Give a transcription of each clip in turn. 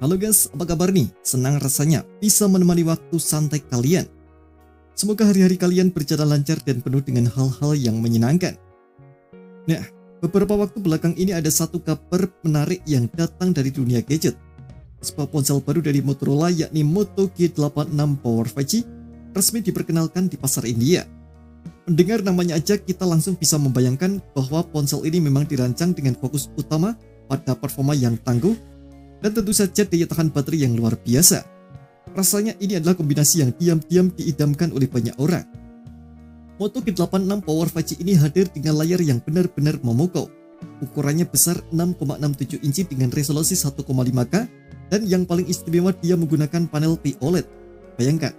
Halo guys, apa kabar nih? Senang rasanya bisa menemani waktu santai kalian. Semoga hari-hari kalian berjalan lancar dan penuh dengan hal-hal yang menyenangkan. Nah, beberapa waktu belakang ini ada satu kabar menarik yang datang dari dunia gadget. Sebuah ponsel baru dari Motorola yakni Moto G86 Power 5G resmi diperkenalkan di pasar India. Mendengar namanya aja kita langsung bisa membayangkan bahwa ponsel ini memang dirancang dengan fokus utama pada performa yang tangguh dan tentu saja daya tahan baterai yang luar biasa. Rasanya ini adalah kombinasi yang diam-diam diidamkan oleh banyak orang. Moto G86 Power 5G ini hadir dengan layar yang benar-benar memukau. Ukurannya besar 6,67 inci dengan resolusi 1,5K dan yang paling istimewa dia menggunakan panel POLED. Bayangkan,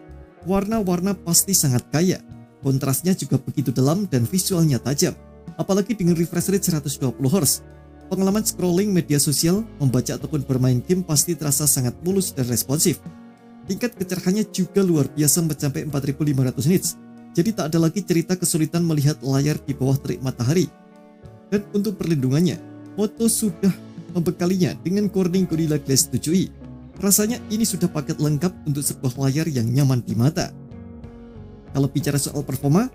warna-warna pasti sangat kaya. Kontrasnya juga begitu dalam dan visualnya tajam. Apalagi dengan refresh rate 120Hz. Pengalaman scrolling media sosial, membaca ataupun bermain game pasti terasa sangat mulus dan responsif. Tingkat kecerahannya juga luar biasa mencapai 4500 nits. Jadi tak ada lagi cerita kesulitan melihat layar di bawah terik matahari. Dan untuk perlindungannya, Moto sudah membekalinya dengan Corning Gorilla Glass 7i. Rasanya ini sudah paket lengkap untuk sebuah layar yang nyaman di mata. Kalau bicara soal performa,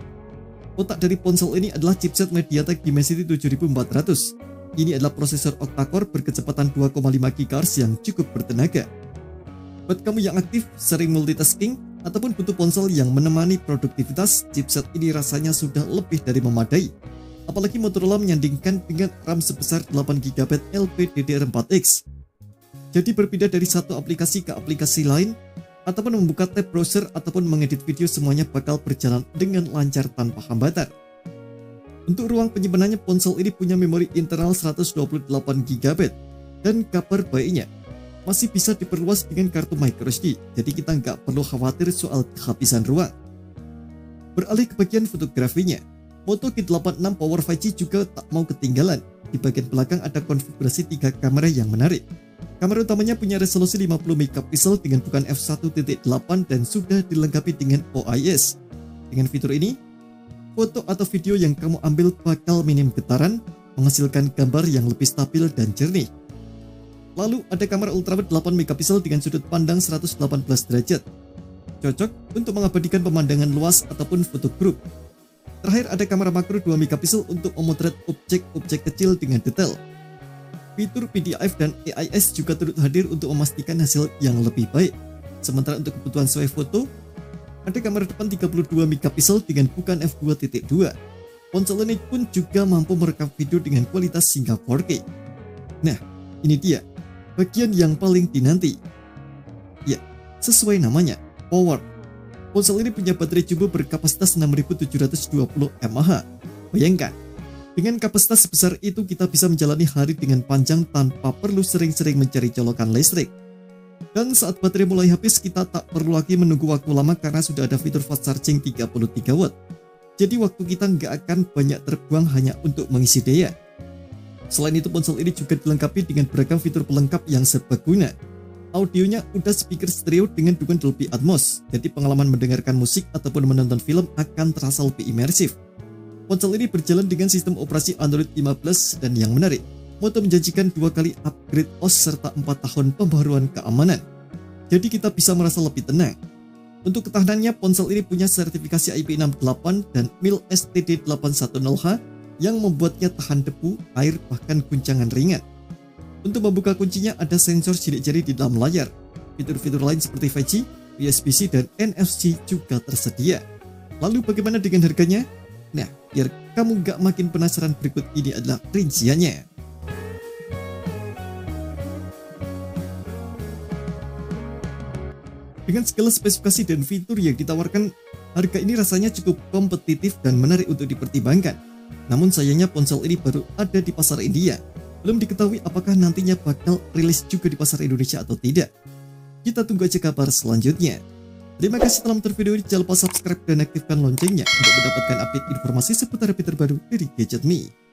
otak dari ponsel ini adalah chipset MediaTek Dimensity 7400. Ini adalah prosesor octa-core berkecepatan 2,5 GHz yang cukup bertenaga. Buat kamu yang aktif, sering multitasking, ataupun butuh ponsel yang menemani produktivitas, chipset ini rasanya sudah lebih dari memadai. Apalagi Motorola menyandingkan dengan RAM sebesar 8GB LPDDR4X. Jadi berpindah dari satu aplikasi ke aplikasi lain, ataupun membuka tab browser ataupun mengedit video semuanya bakal berjalan dengan lancar tanpa hambatan. Untuk ruang penyimpanannya, ponsel ini punya memori internal 128GB dan kabar baiknya masih bisa diperluas dengan kartu microSD, jadi kita nggak perlu khawatir soal kehabisan ruang. Beralih ke bagian fotografinya, Moto G86 Power 5G juga tak mau ketinggalan. Di bagian belakang ada konfigurasi 3 kamera yang menarik. Kamera utamanya punya resolusi 50MP dengan bukan f1.8 dan sudah dilengkapi dengan OIS. Dengan fitur ini, foto atau video yang kamu ambil bakal minim getaran, menghasilkan gambar yang lebih stabil dan jernih. Lalu ada kamera ultrawide 8MP dengan sudut pandang 118 derajat. Cocok untuk mengabadikan pemandangan luas ataupun foto grup. Terakhir ada kamera makro 2MP untuk memotret objek-objek kecil dengan detail. Fitur PDF dan AIS juga turut hadir untuk memastikan hasil yang lebih baik. Sementara untuk kebutuhan swafoto, ada kamera depan 32MP dengan bukan f2.2. Ponsel ini pun juga mampu merekam video dengan kualitas hingga 4K. Nah, ini dia bagian yang paling dinanti. Ya, sesuai namanya, power. Ponsel ini punya baterai jumbo berkapasitas 6720 mAh. Bayangkan, dengan kapasitas sebesar itu kita bisa menjalani hari dengan panjang tanpa perlu sering-sering mencari colokan listrik. Dan saat baterai mulai habis, kita tak perlu lagi menunggu waktu lama karena sudah ada fitur fast charging 33W. Jadi waktu kita nggak akan banyak terbuang hanya untuk mengisi daya. Selain itu, ponsel ini juga dilengkapi dengan beragam fitur pelengkap yang serbaguna. Audionya udah speaker stereo dengan dukungan Dolby Atmos, jadi pengalaman mendengarkan musik ataupun menonton film akan terasa lebih imersif. Ponsel ini berjalan dengan sistem operasi Android 15 dan yang menarik, Moto menjanjikan 2 kali upgrade OS serta 4 tahun pembaruan keamanan. Jadi kita bisa merasa lebih tenang. Untuk ketahanannya, ponsel ini punya sertifikasi IP68 dan MIL STD810H yang membuatnya tahan debu, air, bahkan guncangan ringan. Untuk membuka kuncinya ada sensor sidik jari di dalam layar. Fitur-fitur lain seperti 5G, USB-C, dan NFC juga tersedia. Lalu bagaimana dengan harganya? Nah, biar kamu gak makin penasaran, berikut ini adalah rinciannya. Dengan segala spesifikasi dan fitur yang ditawarkan, harga ini rasanya cukup kompetitif dan menarik untuk dipertimbangkan. Namun sayangnya ponsel ini baru ada di pasar India. Belum diketahui apakah nantinya bakal rilis juga di pasar Indonesia atau tidak. Kita tunggu aja kabar selanjutnya. Terima kasih telah menonton video ini. Jangan lupa subscribe dan aktifkan loncengnya untuk mendapatkan update informasi seputar terbaru dari Gadget Me.